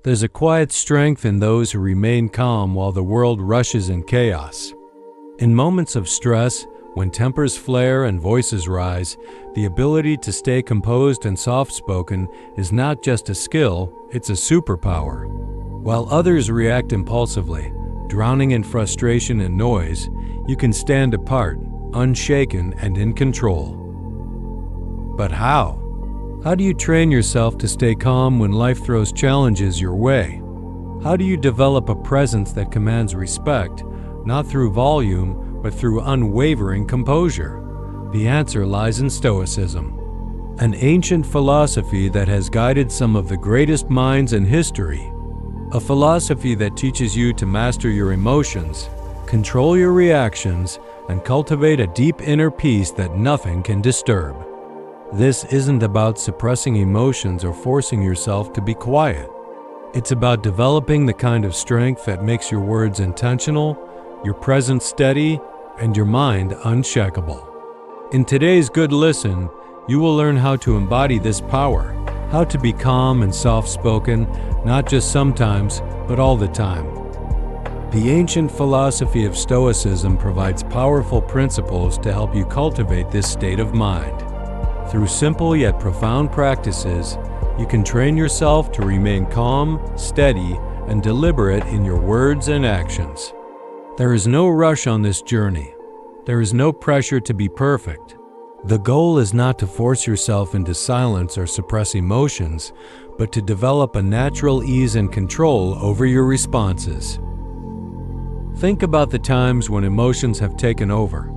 There's a quiet strength in those who remain calm while the world rushes in chaos. In moments of stress, when tempers flare and voices rise, the ability to stay composed and soft-spoken is not just a skill, it's a superpower. While others react impulsively, drowning in frustration and noise, you can stand apart, unshaken and in control. But how? How do you train yourself to stay calm when life throws challenges your way? How do you develop a presence that commands respect, not through volume, but through unwavering composure? The answer lies in Stoicism, an ancient philosophy that has guided some of the greatest minds in history. A philosophy that teaches you to master your emotions, control your reactions, and cultivate a deep inner peace that nothing can disturb. This isn't about suppressing emotions or forcing yourself to be quiet. It's about developing the kind of strength that makes your words intentional, your presence steady, and your mind unshakable. In today's Good Listen, you will learn how to embody this power, how to be calm and soft-spoken, not just sometimes, but all the time. The ancient philosophy of Stoicism provides powerful principles to help you cultivate this state of mind. Through simple yet profound practices, you can train yourself to remain calm, steady, and deliberate in your words and actions. There is no rush on this journey. There is no pressure to be perfect. The goal is not to force yourself into silence or suppress emotions, but to develop a natural ease and control over your responses. Think about the times when emotions have taken over.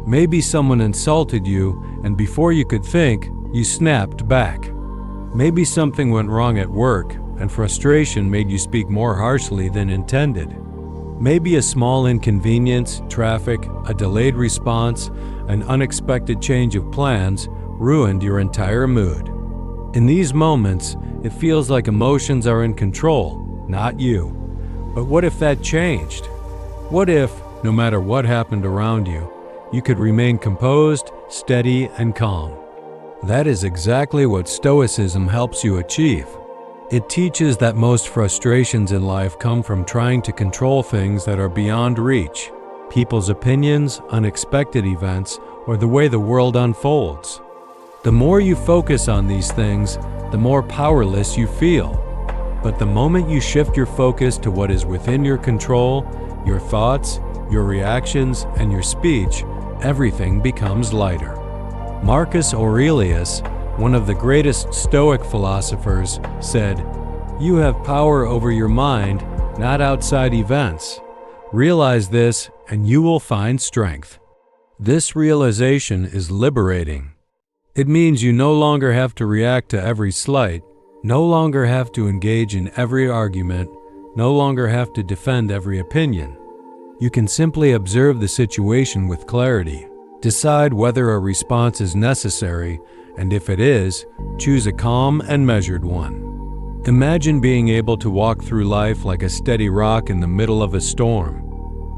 Maybe someone insulted you, and before you could think, you snapped back. Maybe something went wrong at work, and frustration made you speak more harshly than intended. Maybe a small inconvenience, traffic, a delayed response, an unexpected change of plans ruined your entire mood. In these moments, it feels like emotions are in control, not you. But what if that changed? What if, no matter what happened around you, you could remain composed, steady, and calm? That is exactly what Stoicism helps you achieve. It teaches that most frustrations in life come from trying to control things that are beyond reach, people's opinions, unexpected events, or the way the world unfolds. The more you focus on these things, the more powerless you feel. But the moment you shift your focus to what is within your control, your thoughts, your reactions, and your speech, everything becomes lighter. Marcus Aurelius, one of the greatest Stoic philosophers, said, "You have power over your mind, not outside events. Realize this, and you will find strength." This realization is liberating. It means you no longer have to react to every slight, no longer have to engage in every argument, no longer have to defend every opinion. You can simply observe the situation with clarity, decide whether a response is necessary, and if it is, choose a calm and measured one. Imagine being able to walk through life like a steady rock in the middle of a storm.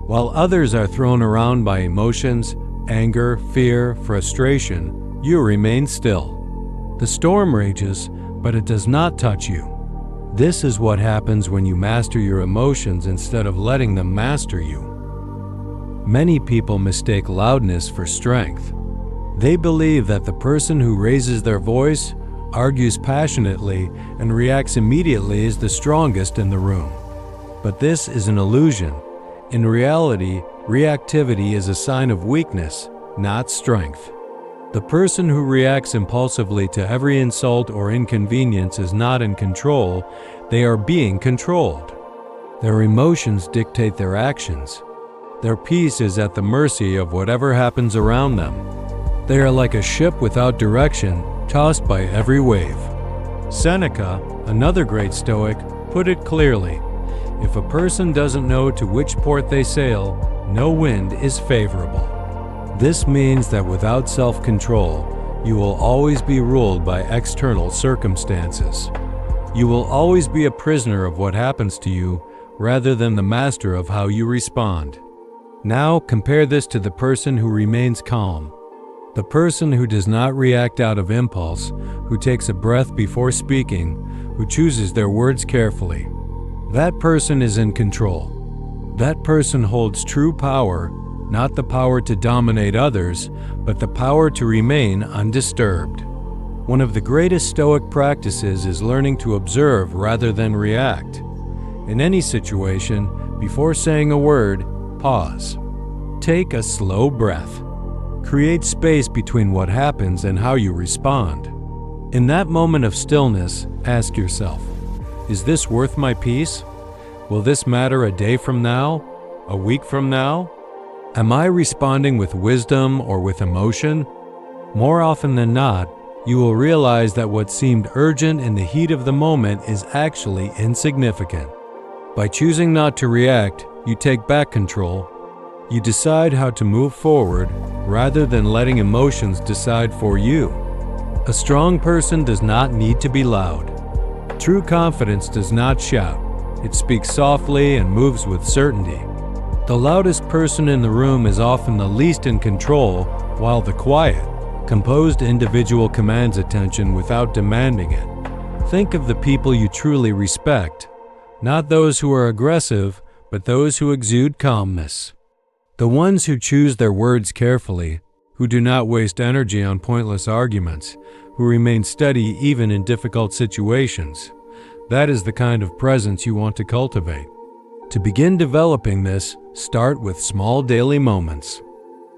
While others are thrown around by emotions, anger, fear, frustration, you remain still. The storm rages, but it does not touch you. This is what happens when you master your emotions instead of letting them master you. Many people mistake loudness for strength. They believe that the person who raises their voice, argues passionately, and reacts immediately is the strongest in the room. But this is an illusion. In reality, reactivity is a sign of weakness, not strength. The person who reacts impulsively to every insult or inconvenience is not in control, they are being controlled. Their emotions dictate their actions. Their peace is at the mercy of whatever happens around them. They are like a ship without direction, tossed by every wave. Seneca, another great Stoic, put it clearly: if a person doesn't know to which port they sail, no wind is favorable. This means that without self-control, you will always be ruled by external circumstances. You will always be a prisoner of what happens to you, rather than the master of how you respond. Now compare this to the person who remains calm. The person who does not react out of impulse, who takes a breath before speaking, who chooses their words carefully. That person is in control. That person holds true power, not the power to dominate others, but the power to remain undisturbed. One of the greatest Stoic practices is learning to observe rather than react. In any situation, before saying a word, pause. Take a slow breath. Create space between what happens and how you respond. In that moment of stillness, ask yourself, is this worth my peace? Will this matter a day from now? A week from now? Am I responding with wisdom or with emotion? More often than not, you will realize that what seemed urgent in the heat of the moment is actually insignificant. By choosing not to react, you take back control. You decide how to move forward rather than letting emotions decide for you. A strong person does not need to be loud. True confidence does not shout. It speaks softly and moves with certainty. The loudest person in the room is often the least in control, while the quiet, composed individual commands attention without demanding it. Think of the people you truly respect, not those who are aggressive, but those who exude calmness. The ones who choose their words carefully, who do not waste energy on pointless arguments, who remain steady even in difficult situations. That is the kind of presence you want to cultivate. To begin developing this, start with small daily moments.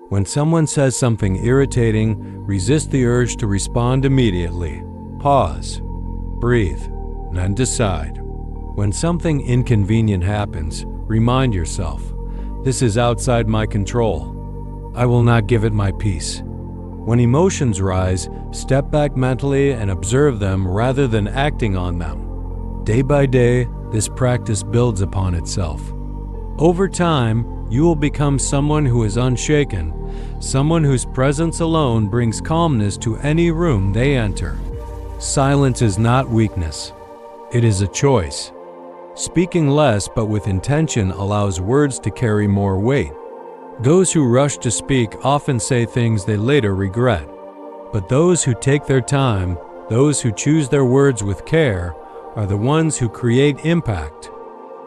When someone says something irritating, resist the urge to respond immediately. Pause, breathe, then decide. When something inconvenient happens, remind yourself, this is outside my control. I will not give it my peace. When emotions rise, step back mentally and observe them rather than acting on them. Day by day, this practice builds upon itself. Over time, you will become someone who is unshaken, someone whose presence alone brings calmness to any room they enter. Silence is not weakness. It is a choice. Speaking less but with intention allows words to carry more weight. Those who rush to speak often say things they later regret. But those who take their time, those who choose their words with care, are the ones who create impact.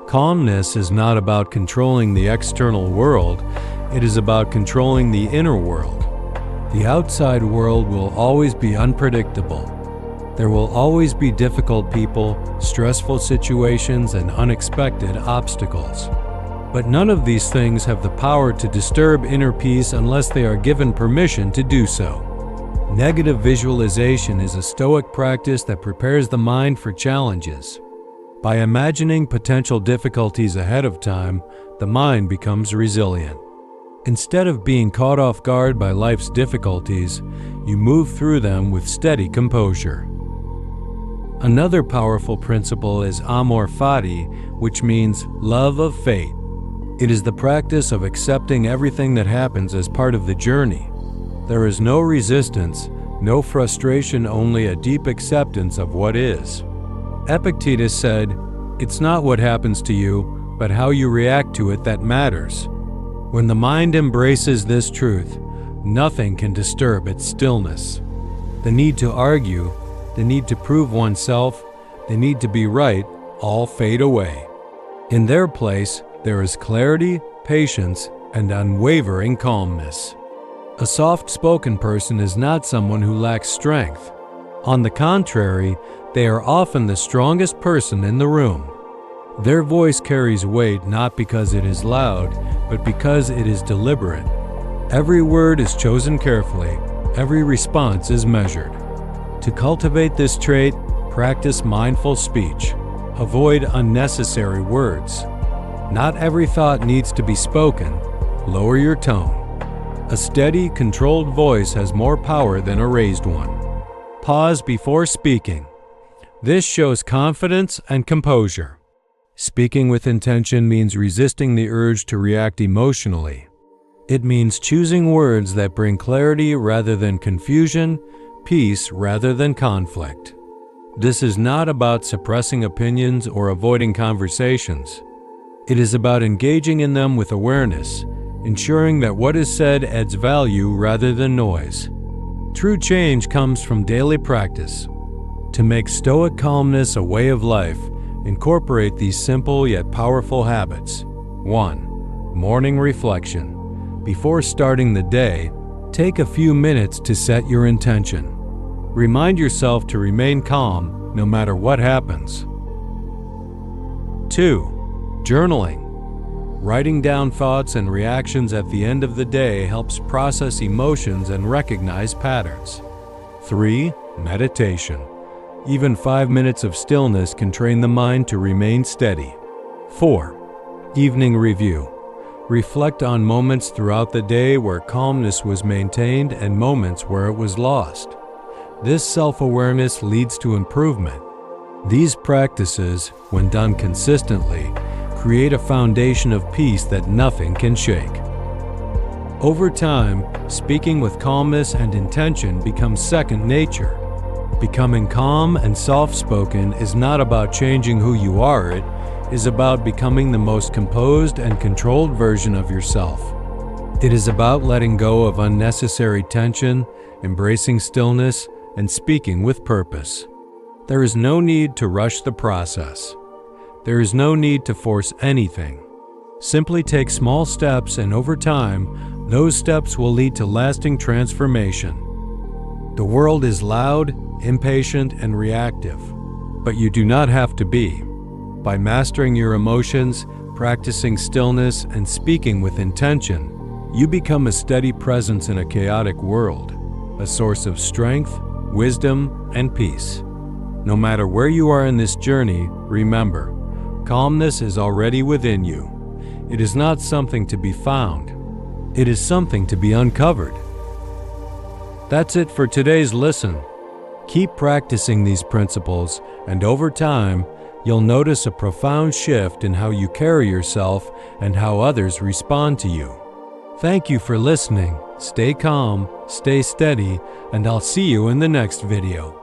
Calmness is not about controlling the external world, it is about controlling the inner world. The outside world will always be unpredictable. There will always be difficult people, stressful situations, and unexpected obstacles. But none of these things have the power to disturb inner peace unless they are given permission to do so. Negative visualization is a Stoic practice that prepares the mind for challenges. By imagining potential difficulties ahead of time, the mind becomes resilient. Instead of being caught off guard by life's difficulties, you move through them with steady composure. Another powerful principle is amor fati, which means love of fate. It is the practice of accepting everything that happens as part of the journey. There is no resistance, no frustration, only a deep acceptance of what is. Epictetus said, "It's not what happens to you, but how you react to it that matters." When the mind embraces this truth, nothing can disturb its stillness. The need to argue, the need to prove oneself, the need to be right, all fade away. In their place, there is clarity, patience, and unwavering calmness. A soft-spoken person is not someone who lacks strength. On the contrary, they are often the strongest person in the room. Their voice carries weight not because it is loud, but because it is deliberate. Every word is chosen carefully, every response is measured. To cultivate this trait, practice mindful speech. Avoid unnecessary words. Not every thought needs to be spoken. Lower your tone. A steady, controlled voice has more power than a raised one. Pause before speaking. This shows confidence and composure. Speaking with intention means resisting the urge to react emotionally. It means choosing words that bring clarity rather than confusion, peace rather than conflict. This is not about suppressing opinions or avoiding conversations. It is about engaging in them with awareness, ensuring that what is said adds value rather than noise. True change comes from daily practice. To make Stoic calmness a way of life, incorporate these simple yet powerful habits. 1. Morning reflection. Before starting the day, take a few minutes to set your intention. Remind yourself to remain calm no matter what happens. 2. Journaling. Writing down thoughts and reactions at the end of the day helps process emotions and recognize patterns. 3. Meditation. Even 5 minutes of stillness can train the mind to remain steady. 4. Evening review. Reflect on moments throughout the day where calmness was maintained and moments where it was lost. This self-awareness leads to improvement. These practices, when done consistently, create a foundation of peace that nothing can shake. Over time, speaking with calmness and intention becomes second nature. Becoming calm and soft-spoken is not about changing who you are, it is about becoming the most composed and controlled version of yourself. It is about letting go of unnecessary tension, embracing stillness, and speaking with purpose. There is no need to rush the process. There is no need to force anything. Simply take small steps, and over time, those steps will lead to lasting transformation. The world is loud, impatient, and reactive, but you do not have to be. By mastering your emotions, practicing stillness, and speaking with intention, you become a steady presence in a chaotic world, a source of strength, wisdom, and peace. No matter where you are in this journey, remember, calmness is already within you. It is not something to be found. It is something to be uncovered. That's it for today's listen. Keep practicing these principles, and over time, you'll notice a profound shift in how you carry yourself and how others respond to you. Thank you for listening. Stay calm, stay steady, and I'll see you in the next video.